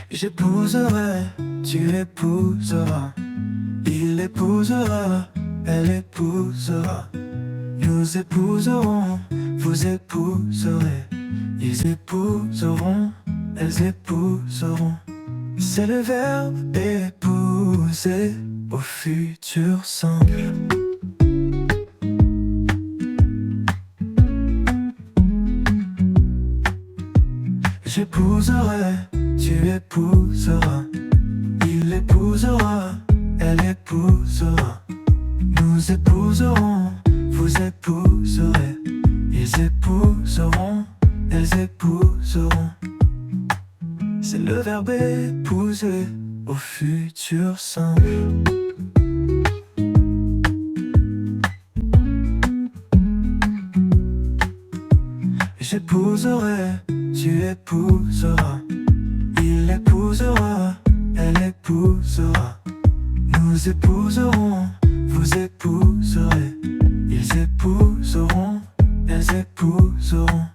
J'épouserai, tu épouseras, il épousera, elle épousera. Nous épouserons, vous épouserez, ils épouseront, elles épouseront. C'est le verbe épouser au futur simple. J'épouserai, tu épouseras, il épousera, elle épousera. Nous épouserons, vous épouserez, ils épouseront, elles épouseront. C'est le verbe épouser au futur simple. J'épouserai, tu épouseras, il épousera, elle épousera. Nous épouserons, vous épouserez, ils épouseront, elles épouseront.